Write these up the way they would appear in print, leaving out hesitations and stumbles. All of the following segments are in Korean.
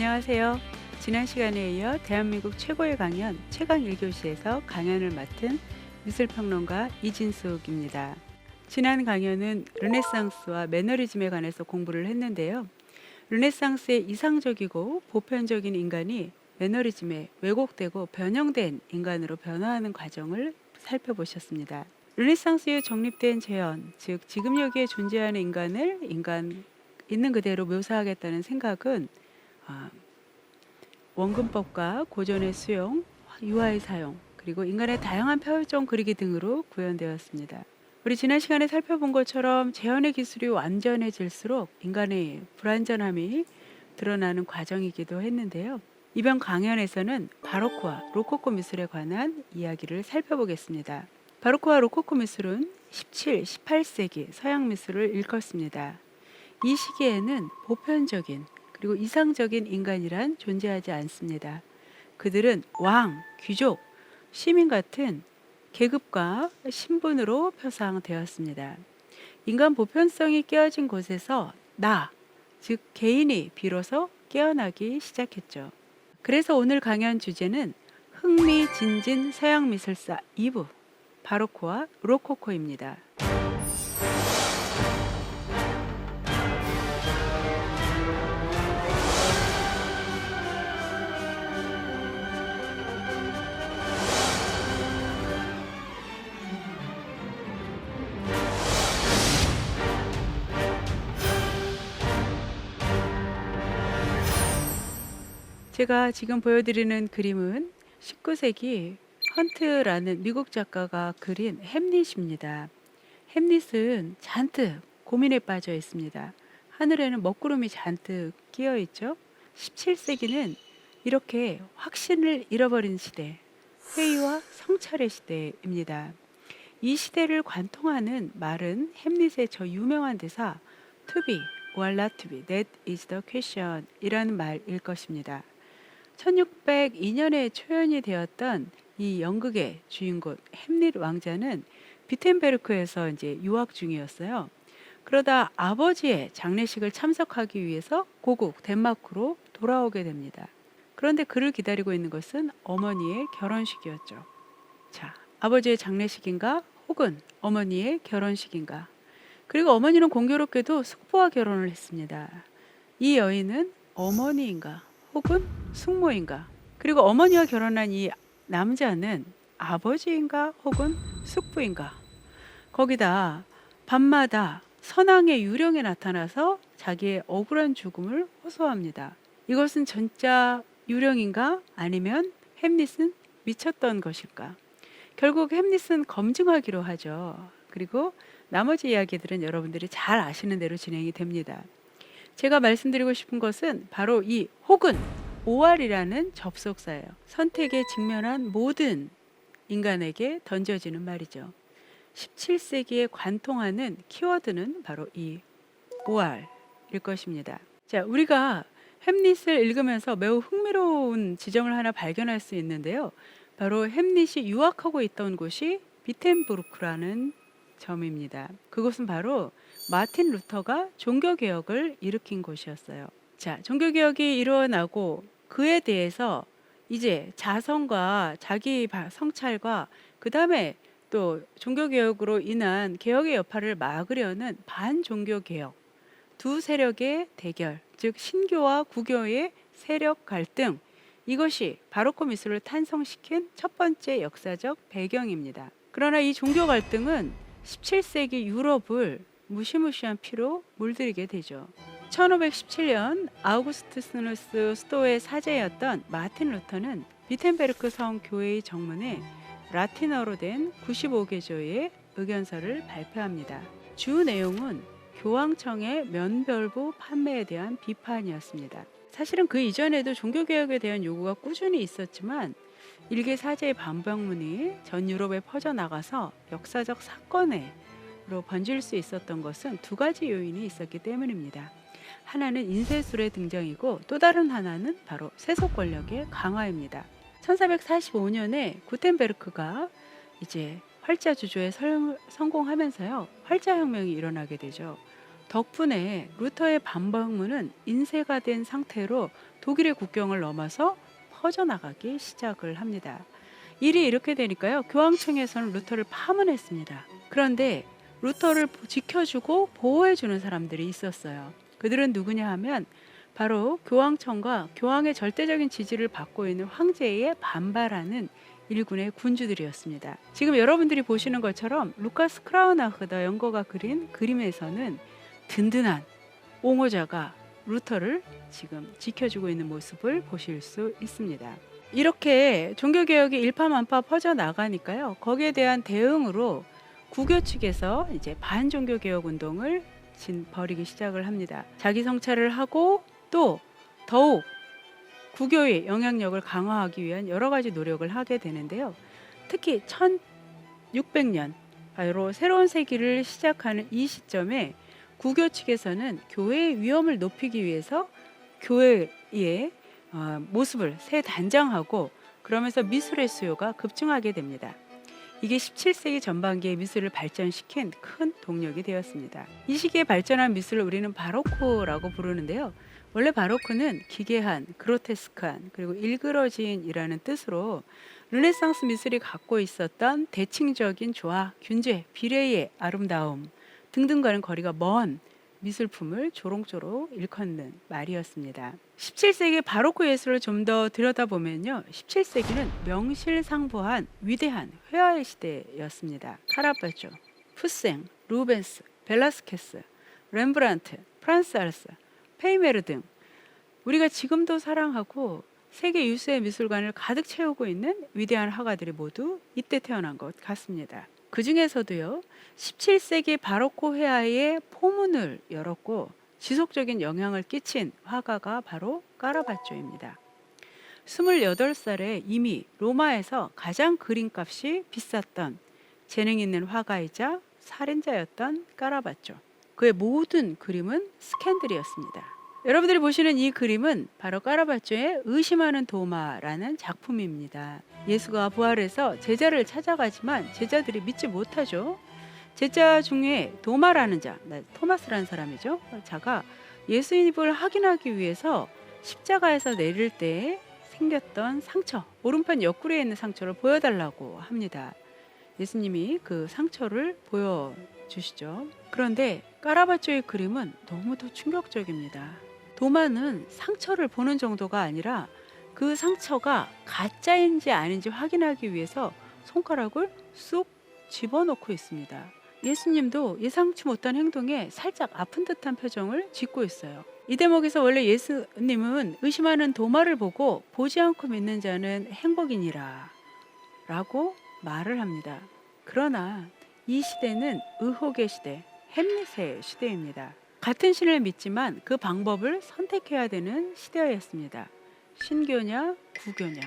안녕하세요. 지난 시간에 이어 대한민국 최고의 강연 최강 1교시에서 강연을 맡은 미술평론가 이진숙입니다. 지난 강연은 르네상스와 매너리즘에 관해서 공부를 했는데요. 르네상스의 이상적이고 보편적인 인간이 매너리즘에 왜곡되고 변형된 인간으로 변화하는 과정을 살펴보셨습니다. 르네상스 이후 정립된 재현, 즉 지금 여기에 존재하는 인간을 있는 그대로 묘사하겠다는 생각은 원근법과 고전의 수용, 유화의 사용, 그리고 인간의 다양한 표정 그리기 등으로 구현되었습니다. 우리 지난 시간에 살펴본 것처럼 재현의 기술이 완전해질수록 인간의 불완전함이 드러나는 과정이기도 했는데요. 이번 강연에서는 바로크와 로코코 미술에 관한 이야기를 살펴보겠습니다. 바로크와 로코코 미술은 17, 18세기 서양 미술을 일컫습니다. 이 시기에는 보편적인 그리고 이상적인 인간이란 존재하지 않습니다. 그들은 왕, 귀족, 시민 같은 계급과 신분으로 표상되었습니다. 인간 보편성이 깨어진 곳에서 즉 개인이 비로소 깨어나기 시작했죠. 그래서 오늘 강연 주제는 흥미진진 서양미술사 2부 바로크와 로코코입니다. 제가 지금 보여드리는 그림은 19세기 헌트라는 미국 작가가 그린 햄릿입니다. 햄릿은 잔뜩 고민에 빠져 있습니다. 하늘에는 먹구름이 잔뜩 끼어 있죠. 17세기는 이렇게 확신을 잃어버린 시대, 회의와 성찰의 시대입니다. 이 시대를 관통하는 말은 햄릿의 저 유명한 대사 To be or not to be, that is the question 이라는 말일 것입니다. 1602년에 초연이 되었던 이 연극의 주인공 햄릿 왕자는 비텐베르크에서 이제 유학 중이었어요. 그러다 아버지의 장례식을 참석하기 위해서 고국 덴마크로 돌아오게 됩니다. 그런데 그를 기다리고 있는 것은 어머니의 결혼식이었죠. 자, 아버지의 장례식인가 혹은 어머니의 결혼식인가? 그리고 어머니는 공교롭게도 숙부와 결혼을 했습니다. 이 여인은 어머니인가 혹은 숙모인가? 그리고 어머니와 결혼한 이 남자는 아버지인가 혹은 숙부인가? 거기다 밤마다 선왕의 유령에 나타나서 자기의 억울한 죽음을 호소합니다. 이것은 진짜 유령인가 아니면 햄릿은 미쳤던 것일까? 결국 햄릿은 검증하기로 하죠. 그리고 나머지 이야기들은 여러분들이 잘 아시는 대로 진행이 됩니다. 제가 말씀드리고 싶은 것은 바로 이 혹은 OR이라는 접속사예요. 선택에 직면한 모든 인간에게 던져지는 말이죠. 17세기에 관통하는 키워드는 바로 이 OR일 것입니다. 자, 우리가 햄릿을 읽으면서 매우 흥미로운 지점을 하나 발견할 수 있는데요. 바로 햄릿이 유학하고 있던 곳이 비텐부르크라는 점입니다. 그곳은 바로 마틴 루터가 종교개혁을 일으킨 곳이었어요. 자, 종교개혁이 일어나고 그에 대해서 이제 자성과 자기 성찰과 그 다음에 또 종교개혁으로 인한 개혁의 여파를 막으려는 반종교개혁 두 세력의 대결, 즉 신교와 구교의 세력 갈등, 이것이 바로크 미술을 탄생시킨 첫 번째 역사적 배경입니다. 그러나 이 종교 갈등은 17세기 유럽을 무시무시한 피로 물들이게 되죠. 1517년 아우구스투스누스 수도의 사제였던 마틴 루터는 비텐베르크 성 교회의 정문에 라틴어로 된 95개조의 의견서를 발표합니다. 주 내용은 교황청의 면별부 판매에 대한 비판이었습니다. 사실은 그 이전에도 종교개혁에 대한 요구가 꾸준히 있었지만 일개 사제의 반박문이 전 유럽에 퍼져나가서 역사적 사건으로 번질 수 있었던 것은 두 가지 요인이 있었기 때문입니다. 하나는 인쇄술의 등장이고 또 다른 하나는 바로 세속 권력의 강화입니다. 1445년에 구텐베르크가 이제 활자 주조에 성공하면서요, 활자 혁명이 일어나게 되죠. 덕분에 루터의 반박문은 인쇄가 된 상태로 독일의 국경을 넘어서 퍼져나가기 시작을 합니다. 일이 이렇게 되니까요, 교황청에서는 루터를 파문했습니다. 그런데 루터를 지켜주고 보호해주는 사람들이 있었어요. 그들은 누구냐 하면 바로 교황청과 교황의 절대적인 지지를 받고 있는 황제에 반발하는 일군의 군주들이었습니다. 지금 여러분들이 보시는 것처럼 루카스 크라우나흐더 연거가 그린 그림에서는 든든한 옹호자가 루터를 지금 지켜주고 있는 모습을 보실 수 있습니다. 이렇게 종교개혁이 일파만파 퍼져나가니까요, 거기에 대한 대응으로 구교 측에서 이제 반종교개혁 운동을 벌이기 시작을 합니다. 자기 성찰을 하고 또 더욱 구교의 영향력을 강화하기 위한 여러 가지 노력을 하게 되는데요. 특히 1600년 바로 새로운 세기를 시작하는 이 시점에 구교 측에서는 교회의 위험을 높이기 위해서 교회의 모습을 새 단장하고, 그러면서 미술의 수요가 급증하게 됩니다. 이게 17세기 전반기의 미술을 발전시킨 큰 동력이 되었습니다. 이 시기에 발전한 미술을 우리는 바로코라고 부르는데요. 원래 바로크는 기괴한, 그로테스크한, 그리고 일그러진이라는 뜻으로 르네상스 미술이 갖고 있었던 대칭적인 조화, 균제, 비례의 아름다움 등등과는 거리가 먼 미술품을 조롱조롱 일컫는 말이었습니다. 17세기 바로크 예술을 좀 더 들여다보면요, 17세기는 명실상부한 위대한 회화의 시대였습니다. 카라바조, 푸생, 루벤스, 벨라스케스, 렘브란트, 프란스 알스, 페이메르 등 우리가 지금도 사랑하고 세계 유수의 미술관을 가득 채우고 있는 위대한 화가들이 모두 이때 태어난 것 같습니다. 그 중에서도요, 17세기 바로코 회화의 포문을 열었고 지속적인 영향을 끼친 화가가 바로 까라바조입니다. 28살에 이미 로마에서 가장 그림값이 비쌌던 재능 있는 화가이자 살인자였던 까라바조. 그의 모든 그림은 스캔들이었습니다. 여러분들이 보시는 이 그림은 바로 까라바조의 의심하는 도마라는 작품입니다. 예수가 부활해서 제자를 찾아가지만 제자들이 믿지 못하죠. 제자 중에 도마라는 자, 토마스라는 사람이죠. 자가 예수님을 확인하기 위해서 십자가에서 내릴 때 생겼던 상처, 오른편 옆구리에 있는 상처를 보여달라고 합니다. 예수님이 그 상처를 보여주시죠. 그런데 까라바조의 그림은 너무도 충격적입니다. 도마는 상처를 보는 정도가 아니라 그 상처가 가짜인지 아닌지 확인하기 위해서 손가락을 쑥 집어넣고 있습니다. 예수님도 예상치 못한 행동에 살짝 아픈 듯한 표정을 짓고 있어요. 이 대목에서 원래 예수님은 의심하는 도마를 보고 보지 않고 믿는 자는 행복이니라 라고 말을 합니다. 그러나 이 시대는 의혹의 시대, 햄릿의 시대입니다. 같은 신을 믿지만 그 방법을 선택해야 되는 시대였습니다. 신교냐 구교냐,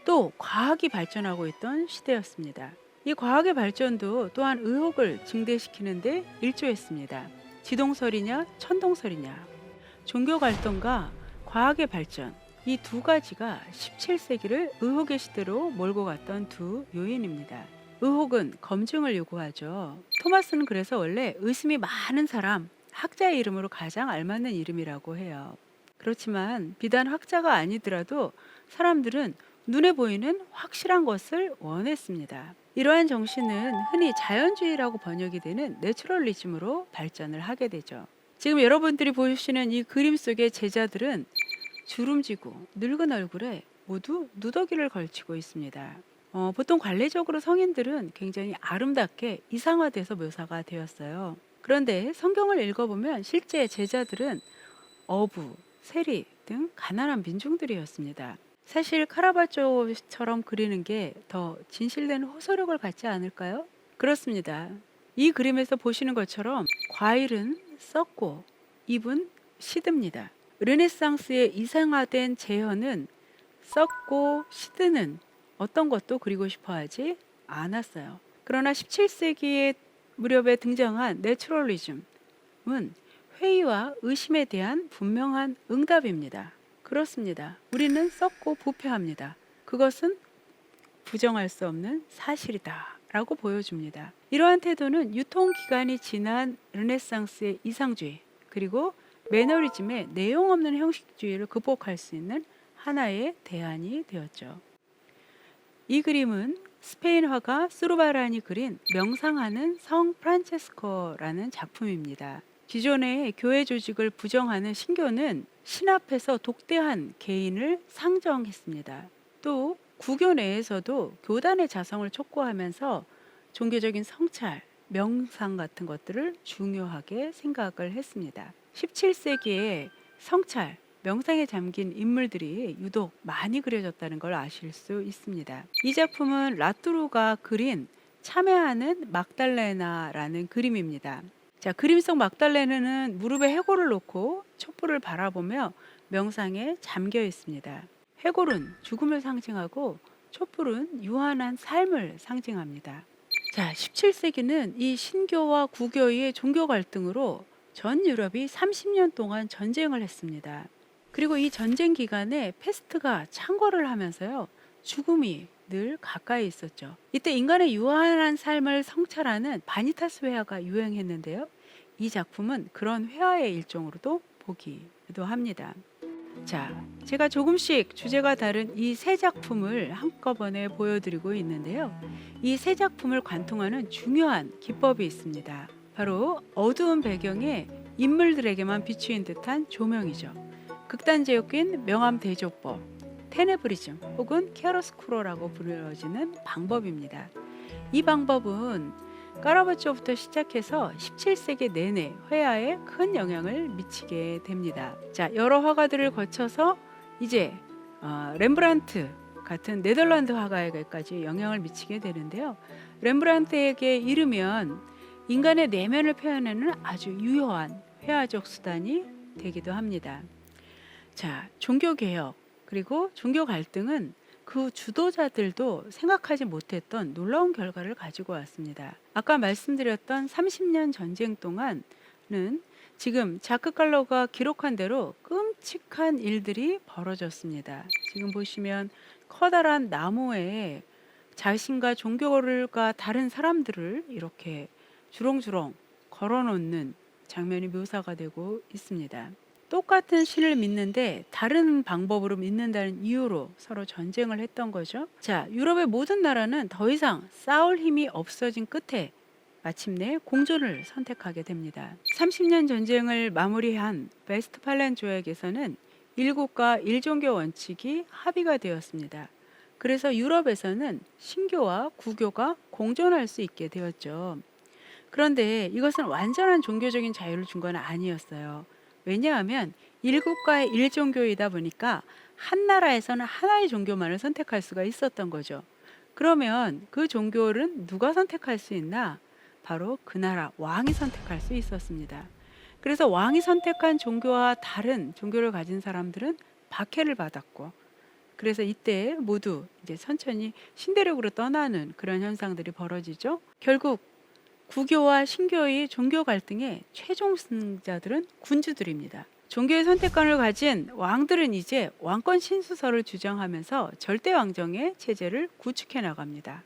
또 과학이 발전하고 있던 시대였습니다. 이 과학의 발전도 또한 의혹을 증대시키는데 일조했습니다. 지동설이냐 천동설이냐, 종교 갈등과 과학의 발전, 이 두 가지가 17세기를 의혹의 시대로 몰고 갔던 두 요인입니다. 의혹은 검증을 요구하죠. 토마스는 그래서 원래 의심이 많은 사람, 학자의 이름으로 가장 알맞는 이름이라고 해요. 그렇지만 비단 학자가 아니더라도 사람들은 눈에 보이는 확실한 것을 원했습니다. 이러한 정신은 흔히 자연주의라고 번역이 되는 내추럴리즘으로 발전을 하게 되죠. 지금 여러분들이 보시는 이 그림 속의 제자들은 주름지고 늙은 얼굴에 모두 누더기를 걸치고 있습니다. 보통 관례적으로 성인들은 굉장히 아름답게 이상화돼서 묘사가 되었어요. 그런데 성경을 읽어보면 실제 제자들은 어부, 세리 등 가난한 민중들이었습니다. 사실 카라바조처럼 그리는 게 더 진실된 호소력을 갖지 않을까요? 그렇습니다. 이 그림에서 보시는 것처럼 과일은 썩고 잎은 시듭니다. 르네상스의 이상화된 재현은 썩고 시드는 어떤 것도 그리고 싶어 하지 않았어요. 그러나 17세기의 무렵에 등장한 내추럴리즘은 회의와 의심에 대한 분명한 응답입니다. 그렇습니다. 우리는 썩고 부패합니다. 그것은 부정할 수 없는 사실이다라고 보여줍니다. 이러한 태도는 유통기간이 지난 르네상스의 이상주의 그리고 매너리즘의 내용 없는 형식주의를 극복할 수 있는 하나의 대안이 되었죠. 이 그림은 스페인 화가 수르바란이 그린 명상하는 성 프란체스코라는 작품입니다. 기존의 교회 조직을 부정하는 신교는 신 앞에서 독대한 개인을 상정했습니다. 또 구교 내에서도 교단의 자성을 촉구하면서 종교적인 성찰, 명상 같은 것들을 중요하게 생각을 했습니다. 17세기에 성찰, 명상에 잠긴 인물들이 유독 많이 그려졌다는 걸 아실 수 있습니다. 이 작품은 라투르가 그린 참회하는 막달레나라는 그림입니다. 자, 그림 속 막달레나는 무릎에 해골을 놓고 촛불을 바라보며 명상에 잠겨 있습니다. 해골은 죽음을 상징하고 촛불은 유한한 삶을 상징합니다. 자, 17세기는 이 신교와 구교의 종교 갈등으로 전 유럽이 30년 동안 전쟁을 했습니다. 그리고 이 전쟁 기간에 페스트가 창궐을 하면서요, 죽음이 늘 가까이 있었죠. 이때 인간의 유한한 삶을 성찰하는 바니타스 회화가 유행했는데요. 이 작품은 그런 회화의 일종으로도 보기도 합니다. 자, 제가 조금씩 주제가 다른 이 세 작품을 한꺼번에 보여드리고 있는데요. 이 세 작품을 관통하는 중요한 기법이 있습니다. 바로 어두운 배경에 인물들에게만 비추인 듯한 조명이죠. 극단제욕인 명암 대조법, 테네브리즘 혹은 캐러스쿠로라고 불려지는 방법입니다. 이 방법은 까라바초부터 시작해서 17세기 내내 회화에 큰 영향을 미치게 됩니다. 자, 여러 화가들을 거쳐서 이제 렘브란트 같은 네덜란드 화가에게까지 영향을 미치게 되는데요. 렘브란트에게 이르면 인간의 내면을 표현하는 아주 유효한 회화적 수단이 되기도 합니다. 자, 종교개혁 그리고 종교 갈등은 그 주도자들도 생각하지 못했던 놀라운 결과를 가지고 왔습니다. 아까 말씀드렸던 30년 전쟁 동안은 지금 자크 칼로가 기록한 대로 끔찍한 일들이 벌어졌습니다. 지금 보시면 커다란 나무에 자신과 종교가 다른 사람들을 이렇게 주렁주렁 걸어놓는 장면이 묘사가 되고 있습니다. 똑같은 신을 믿는데 다른 방법으로 믿는다는 이유로 서로 전쟁을 했던 거죠. 자, 유럽의 모든 나라는 더 이상 싸울 힘이 없어진 끝에 마침내 공존을 선택하게 됩니다. 30년 전쟁을 마무리한 베스트팔렌 조약에서는 일국가 일종교 원칙이 합의가 되었습니다. 그래서 유럽에서는 신교와 구교가 공존할 수 있게 되었죠. 그런데 이것은 완전한 종교적인 자유를 준 건 아니었어요. 왜냐하면 일국가의 일종교이다 보니까 한 나라에서는 하나의 종교만을 선택할 수가 있었던 거죠. 그러면 그 종교를 누가 선택할 수 있나? 바로 그 나라 왕이 선택할 수 있었습니다. 그래서 왕이 선택한 종교와 다른 종교를 가진 사람들은 박해를 받았고, 그래서 이때 모두 이제 천천히 신대륙으로 떠나는 그런 현상들이 벌어지죠. 결국 구교와 신교의 종교 갈등의 최종 승자들은 군주들입니다. 종교의 선택권을 가진 왕들은 이제 왕권 신수설을 주장하면서 절대 왕정의 체제를 구축해 나갑니다.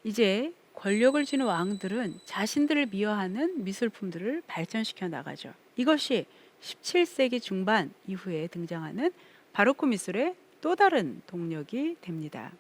이제 권력을 쥐는 왕들은 자신들을 미화하는 미술품들을 발전시켜 나가죠. 이것이 17세기 중반 이후에 등장하는 바로크 미술의 또 다른 동력이 됩니다.